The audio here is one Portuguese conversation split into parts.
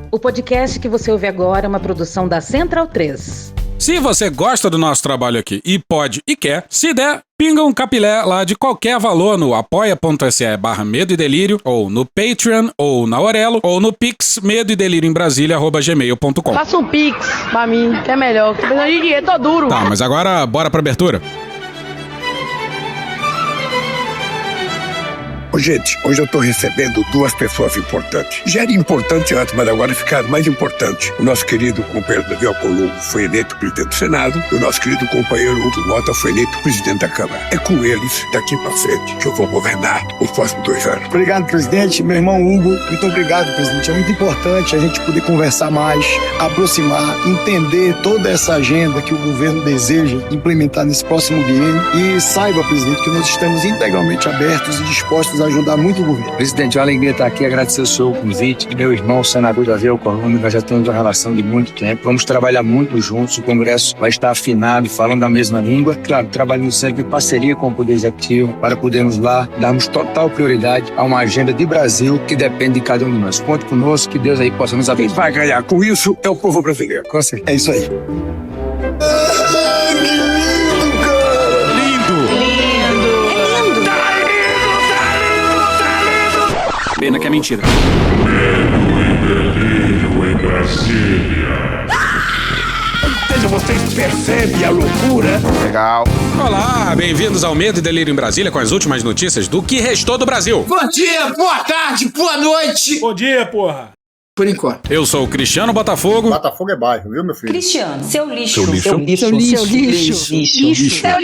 O podcast que você ouve agora é uma produção da Central 3. Se você gosta do nosso trabalho aqui e pode e quer, se der, pinga um capilé lá de qualquer valor no apoia.se/Medo e Delírio, ou no Patreon, ou na Orelo, ou no Pix, medoedelirioembrasilha@gmail.com. Faça um Pix pra mim, que é melhor. Tô precisando de dinheiro, tô duro. Tá, mas agora bora pra abertura. Gente, hoje eu tô recebendo duas pessoas importantes. Já era importante antes, mas agora ficaram mais importantes. O nosso querido companheiro Davi Alcolumbre foi eleito presidente do Senado e o nosso querido companheiro Hugo Mota foi eleito presidente da Câmara. É com eles, daqui pra frente, que eu vou governar os próximos 2 anos. Obrigado, presidente. Meu irmão Hugo, muito obrigado, presidente. É muito importante a gente poder conversar mais, aproximar, entender toda essa agenda que o governo deseja implementar nesse próximo biênio. E saiba, presidente, que nós estamos integralmente abertos e dispostos a ajudar muito o governo. Presidente, é uma alegria estar aqui, agradecer o seu convite. E meu irmão, o senador Davi Alcolumbre, nós já temos uma relação de muito tempo. Vamos trabalhar muito juntos, o Congresso vai estar afinado e falando a mesma língua. Claro, trabalhando sempre em parceria com o Poder Executivo para podermos lá darmos total prioridade a uma agenda de Brasil que depende de cada um de nós. Conte conosco, que Deus aí possa nos abençoar. Quem vai ganhar com isso é o povo brasileiro. Com certeza. É isso aí. Pena que é mentira. Delírio em Brasília. Veja, vocês percebem a loucura? Legal. Olá, bem-vindos ao Medo e Delírio em Brasília com as últimas notícias do que restou do Brasil. Bom dia, boa tarde, boa noite. Bom dia, porra. Por enquanto. Eu sou o Cristiano Botafogo. Botafogo é bairro, viu, meu filho? Cristiano, seu lixo. Seu lixo. Seu lixo. Seu lixo. Seu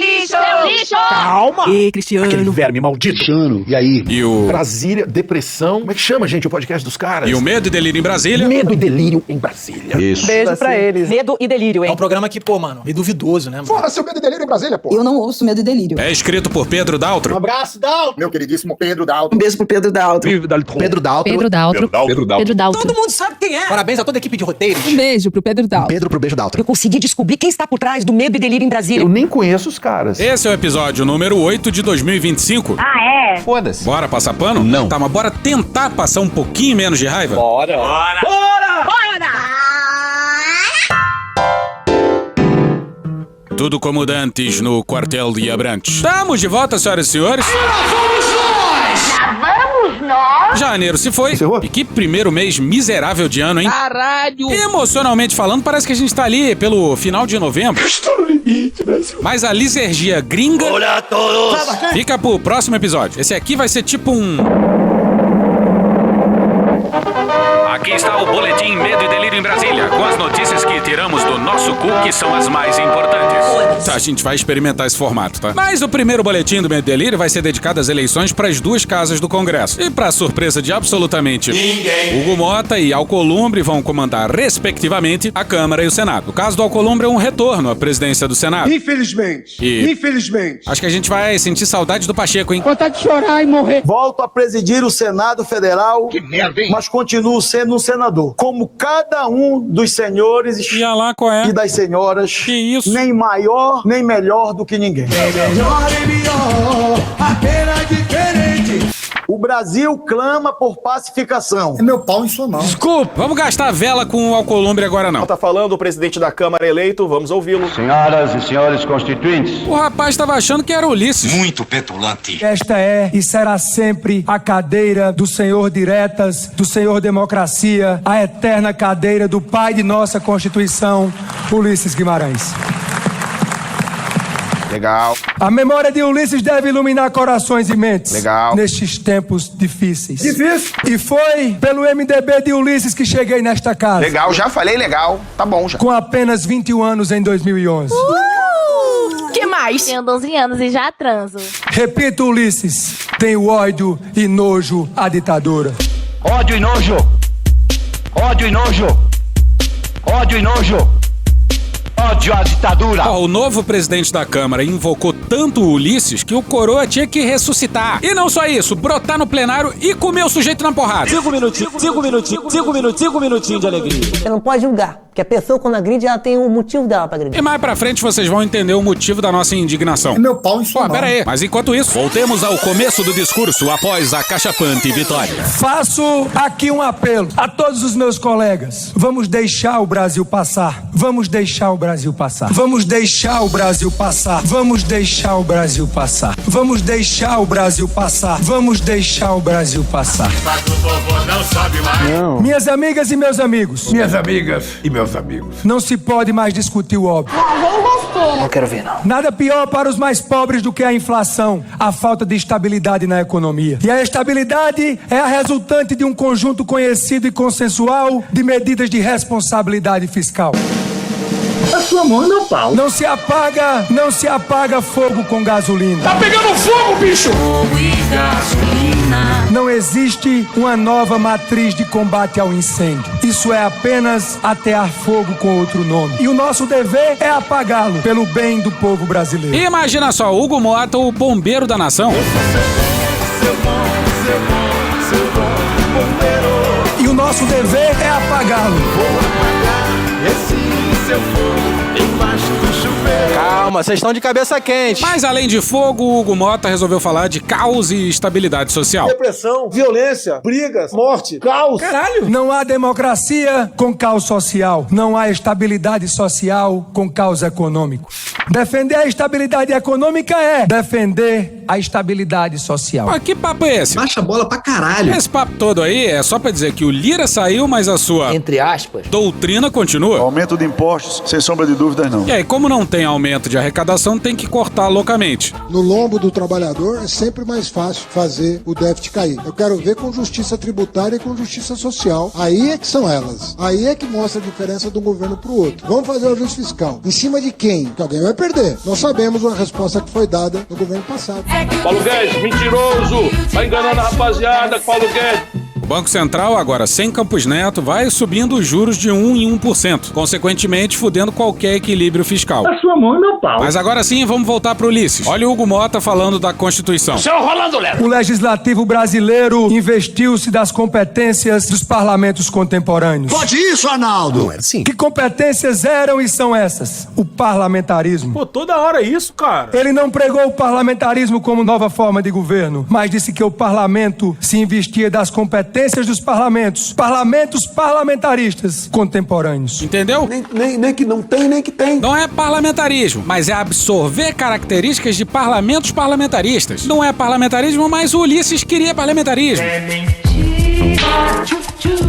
lixo. Calma! Ei, Cristiano. Aquele verme maldito. Cristiano, E aí? E o... Brasília, depressão. Como é que chama, gente, o podcast dos caras? E o Medo e Delírio em Brasília. Medo e Delírio em Brasília. Isso. Beijo pra eles. Medo e delírio, hein? É um programa que, pô, mano, meio duvidoso, né? Fora seu Medo e Delírio em Brasília, pô. Eu não ouço Medo e Delírio. É escrito por Pedro Daltro. abraço, Dal. Meu queridíssimo Pedro Daltro. Um beijo pro Pedro Daltro. Pedro Daltro. Pedro Daltro. Pedro Daltro. Todo mundo sabe quem é. Parabéns a toda a equipe de roteiros. Um beijo pro Pedro Daltro. Pedro pro beijo Daltro. Eu consegui descobrir quem está por trás do Medo e Delírio em Brasília. Eu nem conheço os caras. Esse é o episódio número 8 de 2025. Ah, é? Foda-se. Bora passar pano? Não. Tá, mas bora tentar passar um pouquinho menos de raiva? Bora. Tudo como dantes no quartel de Abrantes. Estamos de volta, senhoras e senhores. Janeiro se foi. Encerrou? E que primeiro mês miserável de ano, hein? Caralho. Emocionalmente falando, parece que a gente tá ali pelo final de novembro. Estou no limite, Brasil. Mas a lisergia gringa fica pro próximo episódio. Esse aqui vai ser tipo um... Aqui está o Boletim Medo e Delírio em Brasília, com as notícias que tiramos do nosso cu, que são as mais importantes. Tá, a gente vai experimentar esse formato, tá? Mas o primeiro Boletim do Medo e Delírio vai ser dedicado às eleições para as 2 casas do Congresso. E pra surpresa de absolutamente ninguém, Hugo Mota e Alcolumbre vão comandar, respectivamente, a Câmara e o Senado. O caso do Alcolumbre é um retorno à presidência do Senado. Infelizmente. Acho que a gente vai sentir saudade do Pacheco, hein? Vontade de chorar e morrer. Volto a presidir o Senado Federal, mas continuo sendo um senador. Como cada um dos senhores E lá qual é? e das senhoras, Que isso? nem maior, nem melhor do que ninguém. O Brasil clama por pacificação. É meu pau em sua mão. Desculpa, vamos gastar vela com o Alcolumbre agora não. Tá falando o presidente da Câmara eleito, vamos ouvi-lo. Senhoras e senhores constituintes. O rapaz tava achando que era Ulisses. Muito petulante. Esta é e será sempre a cadeira do senhor Diretas, do senhor Democracia, a eterna cadeira do pai de nossa Constituição, Ulisses Guimarães. Legal. A memória de Ulisses deve iluminar corações e mentes. Legal. Nestes tempos difíceis. Difícil. E foi pelo MDB de Ulisses que cheguei nesta casa. Legal, já falei legal. Tá bom já. Com apenas 21 anos em 2011. Que mais? Tenho 12 anos e já transo. Repito, Ulisses, tenho ódio e nojo à ditadura. Ódio e nojo. Ódio e nojo. Ódio e nojo. Ódio à ditadura. Ó, o novo presidente da Câmara invocou tanto o Ulisses que o coroa tinha que ressuscitar. E não só isso, brotar no plenário e comer o sujeito na porrada. 5 minutinhos de alegria. Você não pode julgar Porque a pessoa, quando agride, ela tem um motivo dela pra agredir. E mais pra frente vocês vão entender o motivo da nossa indignação. É meu pau em sua mão. Pera aí. Mas enquanto isso, voltemos ao começo do discurso após a cachapante vitória. Faço aqui um apelo a todos os meus colegas. Vamos deixar o Brasil passar. Vamos deixar o Brasil passar. Vamos deixar o Brasil passar. Vamos deixar o Brasil passar. Vamos deixar o Brasil passar. Vamos deixar o Brasil passar. Não. Minhas amigas e meus amigos. Minhas amigas e meus amigos. Não se pode mais discutir o óbvio. Não quero ver, não. Nada pior para os mais pobres do que a inflação, a falta de estabilidade na economia. E a estabilidade é a resultante de um conjunto conhecido e consensual de medidas de responsabilidade fiscal. A sua mão é meu pau. Não se apaga fogo com gasolina. Tá pegando fogo, bicho! Fogo e gasolina. Não existe uma nova matriz de combate ao incêndio. Isso é apenas atear fogo com outro nome. E o nosso dever é apagá-lo pelo bem do povo brasileiro. Imagina só, Hugo Mota, o bombeiro da nação. E o nosso dever é apagá-lo. Calma, vocês estão de cabeça quente. Mas além de fogo, o Hugo Mota resolveu falar de caos e estabilidade social. Depressão, violência, brigas, morte, caos. Caralho! Não há democracia com caos social. Não há estabilidade social com caos econômico. Defender a estabilidade econômica é defender a estabilidade social. Mas que papo é esse? Baixa a bola pra caralho. Esse papo todo aí é só pra dizer que o Lira saiu, mas a sua, Entre aspas, doutrina continua. Aumento de impostos, sem sombra de dúvidas, não. E aí, como não tem aumento de arrecadação, tem que cortar loucamente. No lombo do trabalhador é sempre mais fácil fazer o déficit cair. Eu quero ver com justiça tributária e com justiça social. Aí é que são elas. Aí é que mostra a diferença de um governo pro outro. Vamos fazer o ajuste fiscal. Em cima de quem? Que alguém vai perder. Nós sabemos a resposta que foi dada no governo passado. Paulo Guedes, mentiroso! Vai enganando a rapaziada, Paulo Guedes! O Banco Central, agora sem Campos Neto, vai subindo os juros de 1 em 1%, consequentemente fudendo qualquer equilíbrio fiscal. A sua mão é meu pau. Mas agora sim, vamos voltar pro Ulisses. Olha o Hugo Mota falando da Constituição. Seu Rolando Lero! O legislativo brasileiro investiu-se das competências dos parlamentos contemporâneos. Pode isso, Arnaldo! Não é assim. Que competências eram e são essas? O parlamentarismo. Pô, toda hora isso, cara. Ele não pregou o parlamentarismo como nova forma de governo, mas disse que o parlamento se investia das competências dos parlamentos parlamentaristas contemporâneos. Entendeu? Nem que não tem, nem que tem. Não é parlamentarismo, mas é absorver características de parlamentos parlamentaristas. Não é parlamentarismo, mas o Ulisses queria parlamentarismo.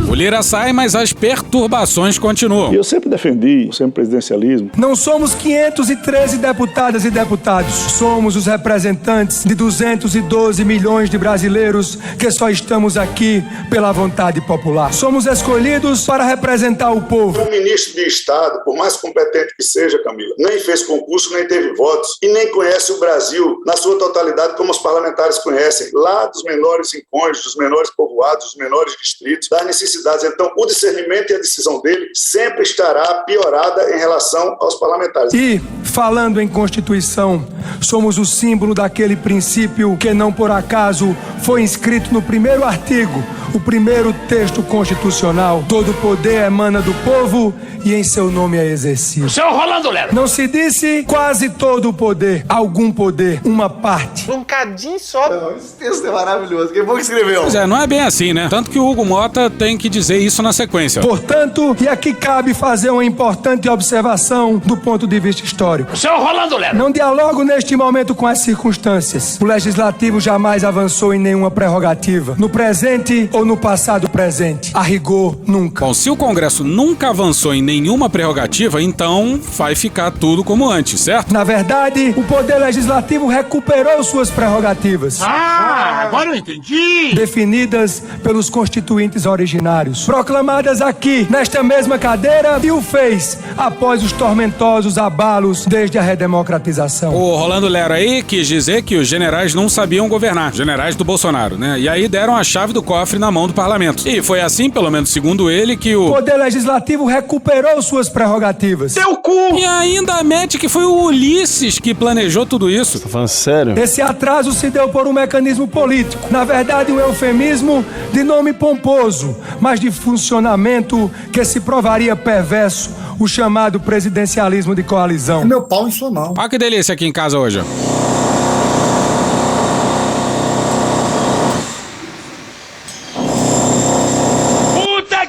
O Lira sai, mas as perturbações continuam. E eu sempre defendi o presidencialismo. Não somos 513 deputadas e deputados. Somos os representantes de 212 milhões de brasileiros que só estamos aqui pela vontade popular. Somos escolhidos para representar o povo. Um ministro de Estado, por mais competente que seja, Camila, nem fez concurso, nem teve votos e nem conhece o Brasil na sua totalidade como os parlamentares conhecem, lá dos menores rincões, dos menores povoados, dos menores distritos, das necessidades. Então, o discernimento e a decisão dele sempre estará piorada em relação aos parlamentares. E, falando em Constituição, somos o símbolo daquele princípio que não por acaso foi inscrito no primeiro artigo, o primeiro texto constitucional. Todo poder emana do povo e em seu nome é exercido. Seu Rolando Lero! Não se disse quase todo o poder, algum poder, uma parte. Um cadinho só. Não, esse texto é maravilhoso. Quem foi que escreveu? Pois é, não é bem assim, né? Tanto que o Hugo Mota tem que dizer isso na sequência. Portanto, e aqui cabe fazer uma importante observação do ponto de vista histórico. Seu Rolando Lero! Não dialogo neste momento com as circunstâncias. O Legislativo jamais avançou em nenhuma prerrogativa. No presente ou no passado presente. A rigor, nunca. Bom, se o Congresso nunca avançou em nenhuma prerrogativa, então vai ficar tudo como antes, certo? Na verdade, o Poder Legislativo recuperou suas prerrogativas. Agora eu entendi! Definidas pelos constituintes originários. Proclamadas aqui, nesta mesma cadeira, e o fez após os tormentosos abalos desde a redemocratização. Ô, Rolando Fernando Lero aí quis dizer que os generais não sabiam governar, generais do Bolsonaro, né? E aí deram a chave do cofre na mão do parlamento. E foi assim, pelo menos segundo ele, que o Poder Legislativo recuperou suas prerrogativas. Teu cu! E ainda admite que foi o Ulisses que planejou tudo isso. Tá falando sério? Esse atraso se deu por um mecanismo político. Na verdade, um eufemismo de nome pomposo, mas de funcionamento que se provaria perverso, o chamado presidencialismo de coalizão. É meu pau em sua mão. Olha que delícia aqui em casa hoje, ó.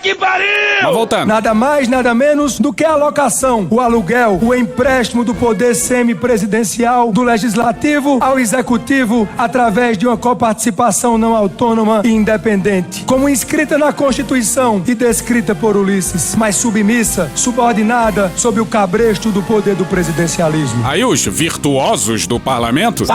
Que pariu! Mas voltando. Nada mais, nada menos do que a alocação, o aluguel, o empréstimo do poder semipresidencial do Legislativo ao Executivo através de uma coparticipação não autônoma e independente, como inscrita na Constituição e descrita por Ulisses, mas submissa, subordinada sob o cabresto do poder do presidencialismo. Aí os virtuosos do parlamento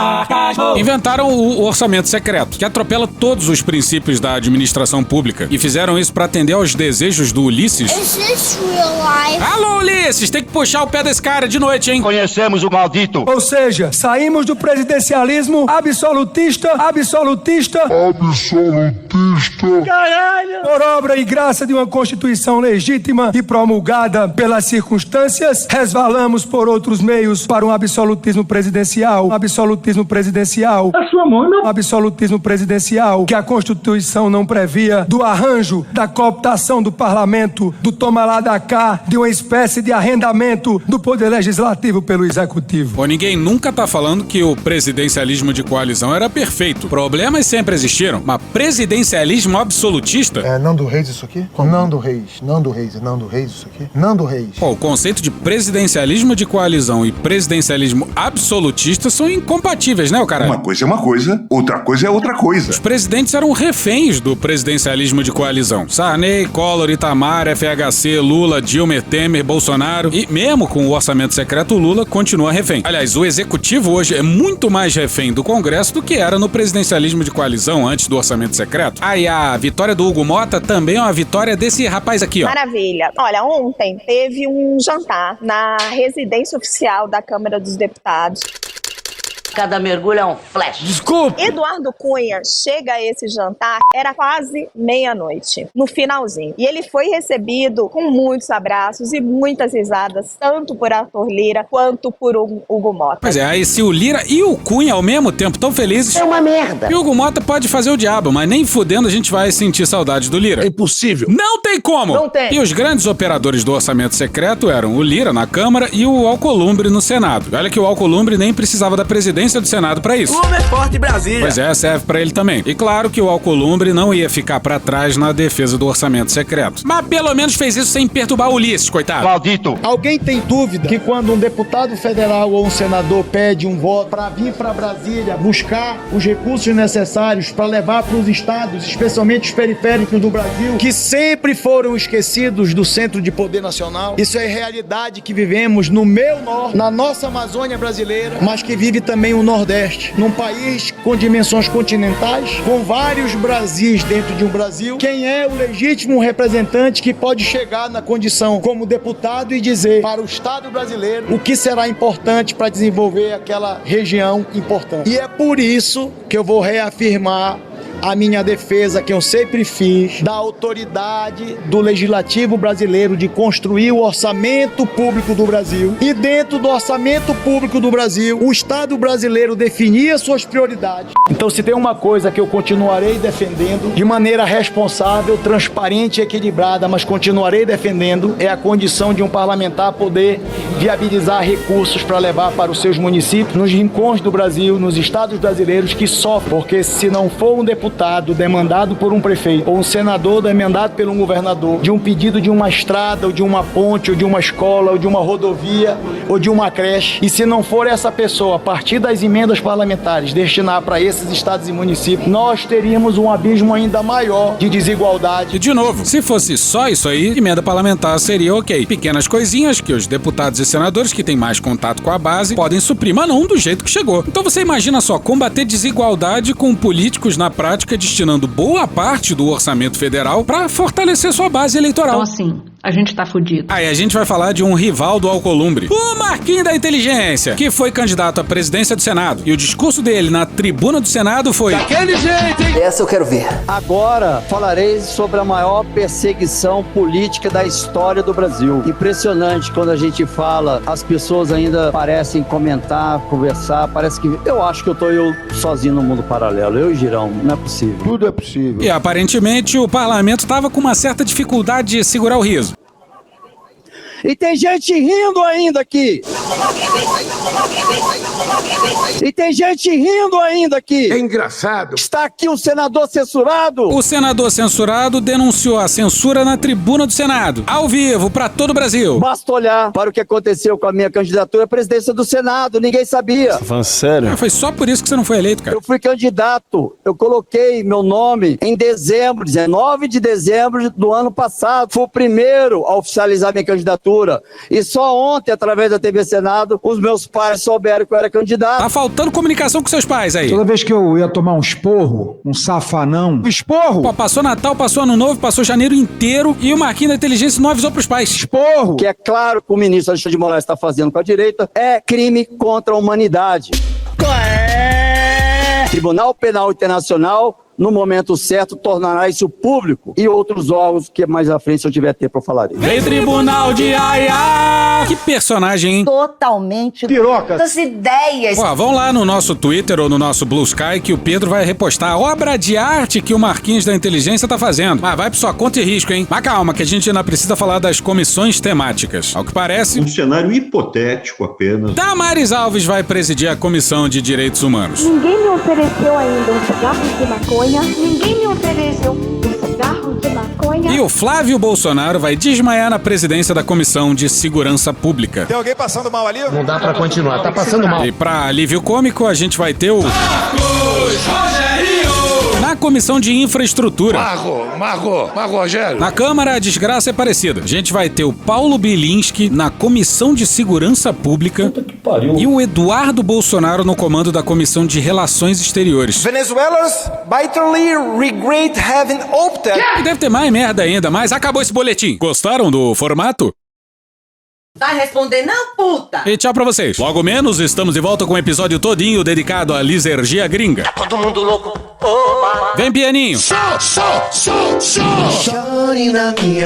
inventaram o orçamento secreto, que atropela todos os princípios da administração pública, e fizeram isso para atender aos desejos do Ulisses. Is this real life? Alô, Ulisses, tem que puxar o pé desse cara de noite, hein? Conhecemos o maldito. Ou seja, saímos do presidencialismo absolutista. Caralho! Por obra e graça de uma Constituição legítima e promulgada pelas circunstâncias, resvalamos por outros meios para um absolutismo presidencial. A sua mão não. Absolutismo presidencial que a Constituição não previa, do arranjo, da cooptação do parlamento, do toma lá da cá, de uma espécie de arrendamento do poder legislativo pelo executivo. Pô, ninguém nunca tá falando que o presidencialismo de coalizão era perfeito. Problemas sempre existiram, mas presidencialismo absolutista? É Nando Reis isso aqui? Nando Reis isso aqui? Nando Reis. Pô, o conceito de presidencialismo de coalizão e presidencialismo absolutista são incompatíveis, né, o caralho? Uma coisa é uma coisa, outra coisa é outra coisa. Os presidentes eram reféns do presidencialismo de coalizão. Sarney, Collor, Itamar, FHC, Lula, Dilma, Temer, Bolsonaro, e mesmo com o orçamento secreto, o Lula continua refém. Aliás, o executivo hoje é muito mais refém do Congresso do que era no presidencialismo de coalizão antes do orçamento secreto. Aí a vitória do Hugo Mota também é uma vitória desse rapaz aqui, ó. Maravilha. Olha, ontem teve um jantar na residência oficial da Câmara dos Deputados. Cada mergulho é um flash. Desculpa! Eduardo Cunha chega a esse jantar, era quase meia-noite, no finalzinho. E ele foi recebido com muitos abraços e muitas risadas, tanto por Arthur Lira quanto por Hugo Mota. Pois é, aí se o Lira e o Cunha ao mesmo tempo tão felizes... É uma merda. E o Hugo Mota pode fazer o diabo, mas nem fudendo a gente vai sentir saudade do Lira. É impossível. Não tem como! Não tem. E os grandes operadores do orçamento secreto eram o Lira na Câmara e o Alcolumbre no Senado. Olha que o Alcolumbre nem precisava da presidência do Senado pra isso. Clube é forte, Brasília. Pois é, serve pra ele também. E claro que o Alcolumbre não ia ficar pra trás na defesa do orçamento secreto. Mas pelo menos fez isso sem perturbar o Ulisses, coitado. Maldito. Alguém tem dúvida que quando um deputado federal ou um senador pede um voto para vir para Brasília buscar os recursos necessários para levar para os estados, especialmente os periféricos do Brasil, que sempre foram esquecidos do centro de poder nacional? Isso é realidade que vivemos no meu norte, na nossa Amazônia brasileira, mas que vive também o Nordeste, num país com dimensões continentais, com vários Brasis dentro de um Brasil. Quem é o legítimo representante que pode chegar na condição como deputado e dizer para o Estado brasileiro o que será importante para desenvolver aquela região importante? E é por isso que eu vou reafirmar a minha defesa, que eu sempre fiz, da autoridade do legislativo brasileiro de construir o orçamento público do Brasil. E dentro do orçamento público do Brasil, o Estado brasileiro definia suas prioridades. Então, se tem uma coisa que eu continuarei defendendo de maneira responsável, transparente e equilibrada, mas continuarei defendendo, é a condição de um parlamentar poder viabilizar recursos para levar para os seus municípios, nos rincões do Brasil, nos estados brasileiros que sofrem, porque se não for um deputado demandado por um prefeito ou um senador demandado por um governador de um pedido de uma estrada ou de uma ponte ou de uma escola ou de uma rodovia ou de uma creche, e se não for essa pessoa, a partir das emendas parlamentares, destinar para esses estados e municípios, nós teríamos um abismo ainda maior de desigualdade. E de novo, se fosse só isso aí, emenda parlamentar seria ok. Pequenas coisinhas que os deputados e senadores que têm mais contato com a base podem suprir, mas não do jeito que chegou. Então você imagina só, combater desigualdade com políticos na prática destinando boa parte do orçamento federal para fortalecer sua base eleitoral. Então assim, a gente tá fudido. Aí a gente vai falar de um rival do Alcolumbre, o Marquinhos da Inteligência, que foi candidato à presidência do Senado. E o discurso dele na tribuna do Senado foi... Daquele jeito, hein? Essa eu quero ver. Agora falarei sobre a maior perseguição política da história do Brasil. Impressionante quando a gente fala, as pessoas ainda parecem comentar, conversar, parece que... Eu acho que eu tô sozinho no mundo paralelo, eu e Girão, não é possível. Tudo é possível. E aparentemente o parlamento estava com uma certa dificuldade de segurar o riso. E tem gente rindo ainda aqui. É engraçado. Está aqui o senador censurado. O senador censurado denunciou a censura na tribuna do Senado, ao vivo, para todo o Brasil. Basta olhar para o que aconteceu com a minha candidatura à presidência do Senado, ninguém sabia. Tá falando sério? Foi só por isso que você não foi eleito, cara. Eu fui candidato, eu coloquei meu nome em dezembro, 19 de dezembro do ano passado. Fui o primeiro a oficializar minha candidatura. E só ontem, através da TV Senado, os meus pais souberam que eu era candidato. Tá faltando comunicação com seus pais aí. Toda vez que eu ia tomar um esporro, um safanão, esporro! Pô, passou Natal, passou Ano Novo, passou janeiro inteiro e o Marquinhos da Inteligência não avisou pros pais. Esporro! Que é claro que o ministro Alexandre de Moraes está fazendo com a direita, é crime contra a humanidade. Tribunal Penal Internacional, no momento certo, tornará isso público e outros órgãos que mais à frente, se eu tiver tempo, eu falarei. Vem Tribunal de Haia! Que personagem, hein? Totalmente Pirocas. das ideias. Pô, vão lá no nosso Twitter ou no nosso Blue Sky que o Pedro vai repostar a obra de arte que o Marquinhos da Inteligência tá fazendo. Mas vai por sua conta e risco, hein? Mas calma, que a gente ainda precisa falar das comissões temáticas. Ao que parece... Um cenário hipotético apenas. Damares Alves vai presidir a Comissão de Direitos Humanos. Ninguém me ofereceu ainda um cigarro de maconha. Ninguém me ofereceu um cigarro de maconha. E o Flávio Bolsonaro vai desmaiar na presidência da Comissão de Segurança Pública. Tem alguém passando mal ali? Não dá pra continuar, tá passando mal. E pra alívio cômico, a gente vai ter o... Na Comissão de Infraestrutura. Marco, Rogério. Na Câmara, a desgraça é parecida. A gente vai ter o Paulo Bilinski na Comissão de Segurança Pública. Puta que pariu. E o Eduardo Bolsonaro no comando da Comissão de Relações Exteriores. Venezuelans bitterly regret having opted. E deve ter mais merda ainda, mas acabou esse boletim. Gostaram do formato? Vai responder não, puta? E tchau pra vocês. Logo menos, estamos de volta com um episódio todinho dedicado à lisergia gringa. Todo mundo louco. Oba. Vem, pianinho.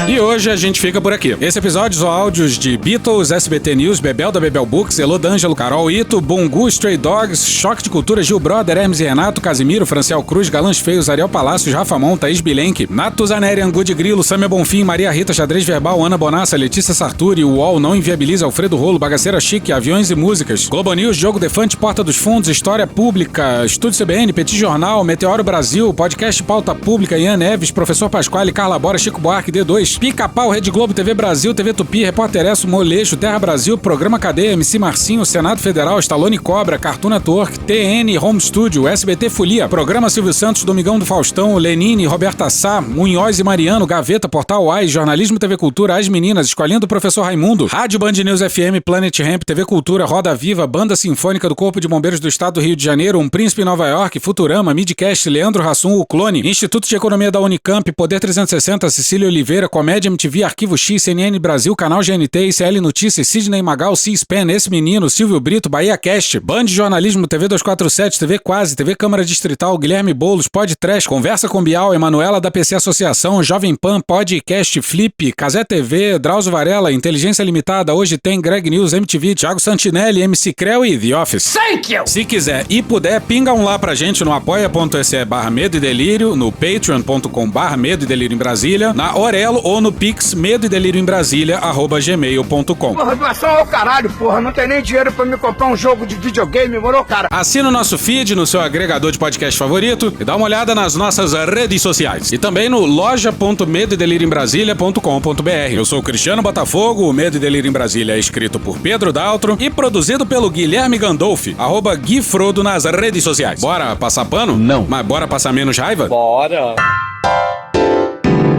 E hoje a gente fica por aqui. Esse episódio são áudios de Beatles, SBT News, Bebel da Bebel Books, Elodângelo, Carol Ito, Bungu, Stray Dogs, Choque de Cultura, Gil Brother, Hermes e Renato, Casimiro, Franciel Cruz, Galãs Feios, Ariel Palácios, Rafa Mon, Thaís Bilenque, Nato Zaneri, Angu de Grilo, Samia Bonfim, Maria Rita, Xadrez Verbal, Ana Bonassa, Letícia Sarturi, o UOL não inviabiliza, Alfredo Rolo, Bagaceira Chique, Aviões e Músicas, Globo News, Diogo Defante, Porta dos Fundos, História Pública, Estúdio CBN, Petit Jornal, Meteoro Brasil, Podcast Pauta Pública, Ian Neves, Professor Pasquale, Carla Bora, Chico Buarque, D2, Pica-Pau, Rede Globo, TV Brasil, TV Tupi, Repórter Esso, Molejo, Terra Brasil, Programa Cadeia, MC Marcinho, Senado Federal, Stallone Cobra, Cartoon Network, TN, Home Studio, SBT Folia, Programa Silvio Santos, Domingão do Faustão, Lenine, Roberta Sá, Munhoz e Mariano, Gaveta, Portal AIS, Jornalismo TV Cultura, As Meninas, Escolinha do Professor Raimundo, Rádio Band News FM, Planet Ramp, TV Cultura, Roda Viva, Banda Sinfônica do Corpo de Bombeiros do Estado do Rio de Janeiro, Um Príncipe em Nova York, Futurama, Midcast, Leandro Hassum, O Clone, Instituto de Economia da Unicamp, Poder 360, Cecília Oliveira, Comédia MTV, Arquivo X, CNN Brasil, Canal GNT, ICL Notícias, Sidney Magal, C-SPAN, Esse Menino, Silvio Brito, Bahia Cast, Band Jornalismo, TV 247, TV Quase, TV Câmara Distrital, Guilherme Boulos, Podtrash, Conversa com Bial, Emanuela da PC Associação, Jovem Pan, Podcast, Flip, Casé TV, Drauzio Varela, Inteligência Limitada, Hoje Tem, Greg News, MTV, Thiago Santinelli, MC Creu e The Office. Thank you! Se quiser e puder, pinga um lá pra gente no apoia.se/Medo e Delírio, no patreon.com/Medo e Delírio em Brasília, na Orelo ou no Pix Medo e Delírio em Brasília @gmail.com. Porra, doação ao caralho, porra. Não tem nem dinheiro pra me comprar um jogo de videogame, moro, cara? Assina o nosso feed no seu agregador de podcast favorito e dá uma olhada nas nossas redes sociais. E também no loja.medoedelirioembrasilha.com.br. Eu sou o Cristiano Botafogo, o Medo e Delírio em Brasília é escrito por Pedro Daltro e produzido pelo Guilherme Gandolfi, @Gui Frodo nas redes sociais. Bora passar pano? Não. Mas bora passar menos raiva? Bora.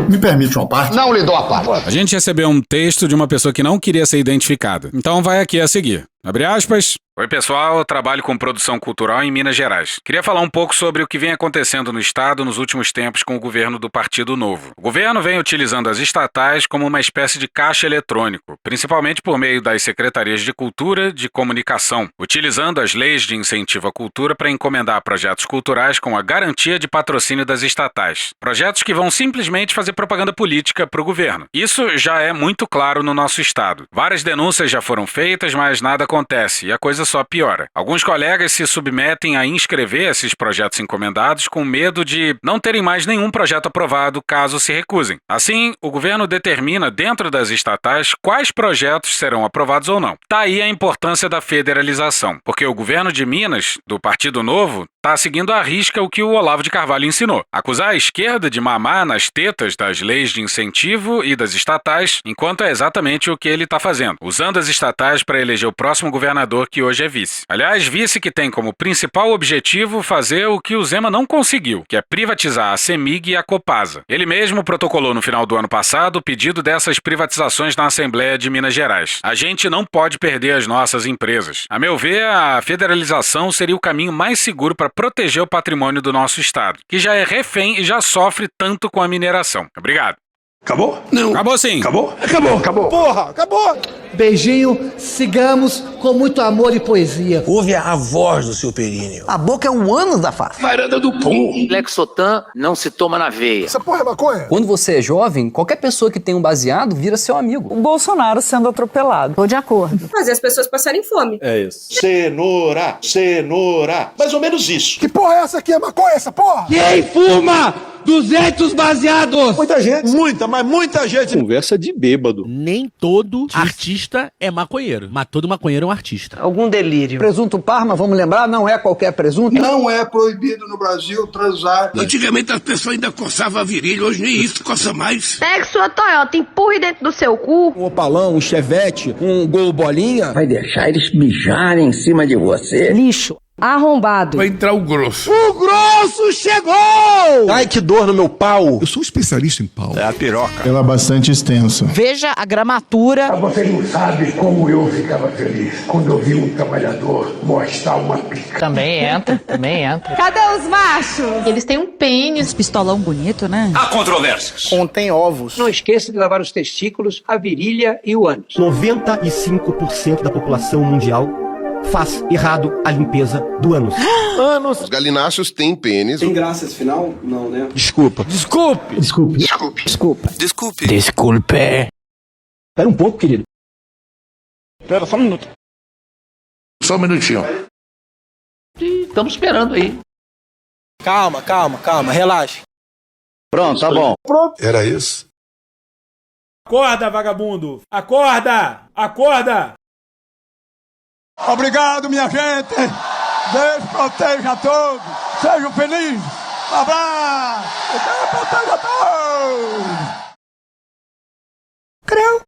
Me permite uma parte? Não lhe dou a parte. A gente recebeu um texto de uma pessoa que não queria ser identificada. Então vai aqui a seguir. Abre aspas. Oi pessoal, eu trabalho com produção cultural em Minas Gerais. Queria falar um pouco sobre o que vem acontecendo no estado nos últimos tempos com o governo do Partido Novo. O governo vem utilizando as estatais como uma espécie de caixa eletrônico, principalmente por meio das secretarias de cultura, de comunicação, utilizando as leis de incentivo à cultura para encomendar projetos culturais com a garantia de patrocínio das estatais. Projetos que vão simplesmente fazer propaganda política para o governo. Isso já é muito claro no nosso estado. Várias denúncias já foram feitas, mas nada acontece e a coisa só piora. Alguns colegas se submetem a inscrever esses projetos encomendados com medo de não terem mais nenhum projeto aprovado caso se recusem. Assim, o governo determina dentro das estatais quais projetos serão aprovados ou não. Tá aí a importância da federalização, porque o governo de Minas, do Partido Novo, está seguindo à risca o que o Olavo de Carvalho ensinou. Acusar a esquerda de mamar nas tetas das leis de incentivo e das estatais, enquanto é exatamente o que ele está fazendo, usando as estatais para eleger o próximo governador que hoje é vice. Aliás, vice que tem como principal objetivo fazer o que o Zema não conseguiu, que é privatizar a CEMIG e a Copasa. Ele mesmo protocolou no final do ano passado o pedido dessas privatizações na Assembleia de Minas Gerais. A gente não pode perder as nossas empresas. A meu ver, a federalização seria o caminho mais seguro para proteger o patrimônio do nosso estado, que já é refém e já sofre tanto com a mineração. Obrigado. Acabou? Não. Acabou sim. Acabou? Acabou. Acabou. Porra, acabou! Beijinho, sigamos com muito amor e poesia. Ouve a voz do seu períneo. A boca é um ânus da face. Varanda do Pum. Lexotan não se toma na veia. Essa porra é maconha? Quando você é jovem, qualquer pessoa que tem um baseado vira seu amigo. O Bolsonaro sendo atropelado. Tô de acordo. Fazer as pessoas passarem fome. É isso. Cenoura, cenoura. Mais ou menos isso. Que porra é essa aqui? É maconha essa porra? Quem fuma 200 baseados? Muita gente. Muita gente. Conversa de bêbado. Nem todo artista é maconheiro, mas todo maconheiro é um artista. Algum delírio. Presunto Parma, vamos lembrar, não é qualquer presunto. Não é proibido no Brasil transar. Antigamente as pessoas ainda coçavam a virilha, hoje nem isso coça mais. Pegue sua Toyota, empurre dentro do seu cu. Um Opalão, um Chevette, um Gol Bolinha. Vai deixar eles mijarem em cima de você. Lixo. Arrombado. Vai entrar o grosso. O grosso chegou! Ai, que dor no meu pau. Eu sou especialista em pau. É a piroca. Ela é bastante extensa. Veja a gramatura. Você não sabe como eu ficava feliz quando eu vi um trabalhador mostrar uma pica. Também entra. Cadê os machos? Eles têm um pênis. Pistolão bonito, né? Há controvérsias. Contém ovos. Não esqueça de lavar os testículos, a virilha e o ânus. 95% da população mundial faz errado a limpeza do ânus. Os galináceos têm pênis. Tem graça esse final? Não, né? Desculpa. Espera um pouco, querido. Espera só um minuto. Só um minutinho. Estamos esperando aí. Calma, relaxa. Pronto, tá bom. Era isso? Acorda, vagabundo! Acorda! Obrigado, minha gente. Deus proteja a todos. Sejam felizes. Abraço. Deus proteja a todos. Creu.